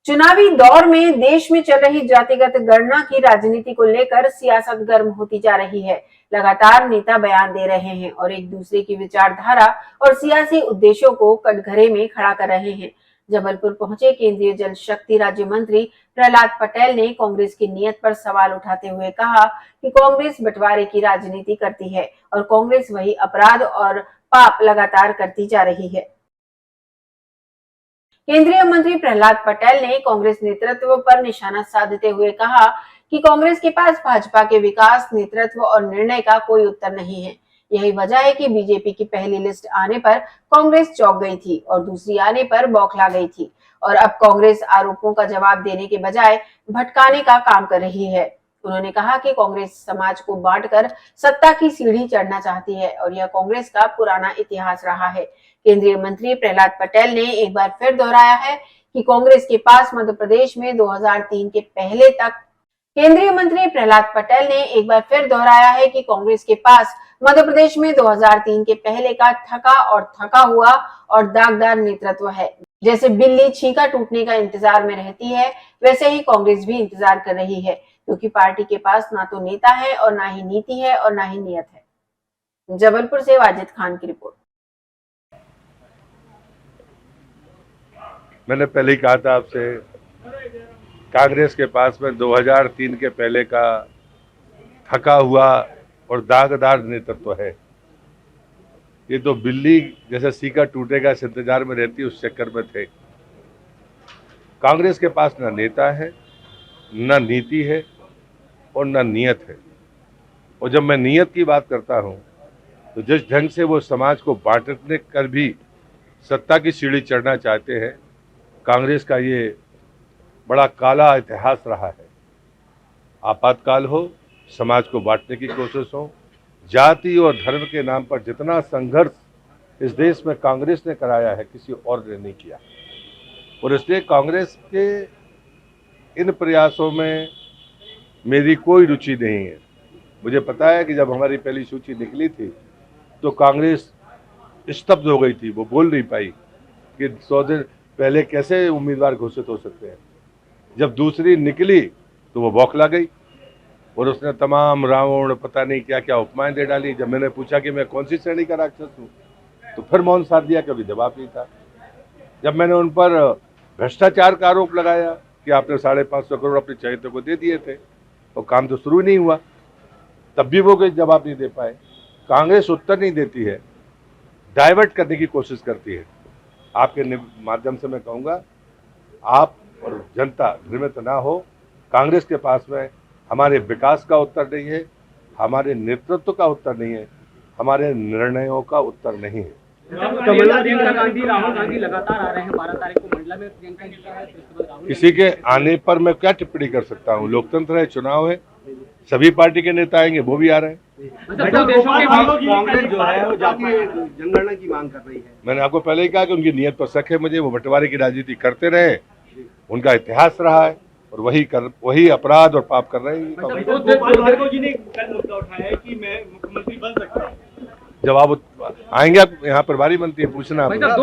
चुनावी दौर में देश में चल रही जातिगत गणना की राजनीति को लेकर सियासत गर्म होती जा रही है। लगातार नेता बयान दे रहे हैं और एक दूसरे की विचारधारा और सियासी उद्देश्यों को कटघरे में खड़ा कर रहे हैं। जबलपुर पहुंचे केंद्रीय जल शक्ति राज्य मंत्री प्रहलाद पटेल ने कांग्रेस की नीयत पर सवाल उठाते हुए कहा कि कांग्रेस बंटवारे की राजनीति करती है और कांग्रेस वही अपराध और पाप लगातार करती जा रही है। केंद्रीय मंत्री प्रहलाद पटेल ने कांग्रेस नेतृत्व पर निशाना साधते हुए कहा कि कांग्रेस के पास भाजपा के विकास, नेतृत्व और निर्णय का कोई उत्तर नहीं है। यही वजह है कि बीजेपी की पहली लिस्ट आने पर कांग्रेस चौंक गई थी और दूसरी आने पर बौखला गई थी और अब कांग्रेस आरोपों का जवाब देने के बजाय भटकाने का काम कर रही है। उन्होंने कहा कि कांग्रेस समाज को बांटकर सत्ता की सीढ़ी चढ़ना चाहती है और यह कांग्रेस का पुराना इतिहास रहा है। केंद्रीय मंत्री प्रहलाद पटेल ने एक बार फिर दोहराया है कि कांग्रेस के पास मध्य प्रदेश में 2003 के पहले तक केंद्रीय मंत्री प्रहलाद पटेल ने एक बार फिर दोहराया है कि कांग्रेस के पास मध्य प्रदेश में 2003 के पहले का थका हुआ और दागदार नेतृत्व है। जैसे बिल्ली छींका टूटने का इंतजार में रहती है, वैसे ही कांग्रेस भी इंतजार कर रही है, क्योंकि पार्टी के पास ना तो नेता है और ना ही नीति है और ना ही नियत है। जबलपुर से वाजिद खान की रिपोर्ट। मैंने पहले ही कहा था आपसे, कांग्रेस के पास में 2003 के पहले का थका हुआ और दागदार नेतृत्व है। ये तो बिल्ली जैसे सीका टूटेगा इस इंतजार में रहती, उस चक्कर में थे। कांग्रेस के पास ना नेता है, ना नीति है और ना नियत है। और जब मैं नियत की बात करता हूं, तो जिस ढंग से वो समाज को बांटने कर भी सत्ता की सीढ़ी चढ़ना चाहते हैं, कांग्रेस का ये बड़ा काला इतिहास रहा है। आपातकाल हो, समाज को बांटने की कोशिश हो, जाति और धर्म के नाम पर जितना संघर्ष इस देश में कांग्रेस ने कराया है, किसी और ने नहीं किया। और इसलिए कांग्रेस के इन प्रयासों में मेरी कोई रुचि नहीं है। मुझे पता है कि जब हमारी पहली सूची निकली थी तो कांग्रेस स्तब्ध हो गई थी, वो बोल नहीं पाई कि 100 दिन पहले कैसे उम्मीदवार घोषित हो सकते हैं। जब दूसरी निकली तो वो बौखला गई और उसने तमाम रावण पता नहीं क्या क्या उपमाएं दे डाली। जब मैंने पूछा कि मैं कौन सी श्रेणी का राक्षस हूँ, तो फिर मौन साध दिया, कभी जवाब नहीं था। जब मैंने उन पर भ्रष्टाचार का आरोप लगाया कि आपने 550 करोड़ अपने चहेतों को दे दिए थे और काम तो शुरू नहीं हुआ, तब भी वो कोई जवाब नहीं दे पाए। कांग्रेस उत्तर नहीं देती है, डाइवर्ट करने की कोशिश करती है। आपके माध्यम से मैं कहूँगा, आप और जनता भ्रमित ना हो। कांग्रेस के पास में हमारे विकास का उत्तर नहीं है, हमारे नेतृत्व का उत्तर नहीं है, हमारे निर्णयों का उत्तर नहीं है। प्रियंका गांधी, राहुल गांधी लगातार आ रहे हैं। 12 तारीख को मंडला में प्रियंका जी का है। किसी के आने पर मैं क्या टिप्पणी कर सकता हूँ? लोकतंत्र है, चुनाव है, सभी पार्टी के नेता आएंगे, वो भी आ रहे हैं। कांग्रेस जो है वो जातीय जनगणना की मांग कर रही है। मैंने आपको पहले ही कहा कि उनकी नीयत पर शक है मुझे। वो बंटवारे की राजनीति करते रहे, उनका इतिहास रहा है और वही अपराध और पाप कर रहे हैं। जी ने कल मुद्दा उठाया है कि मैं मुख्यमंत्री बन सकता हूँ। जब आप आएंगे, आप यहाँ प्रभारी मंत्री पूछना।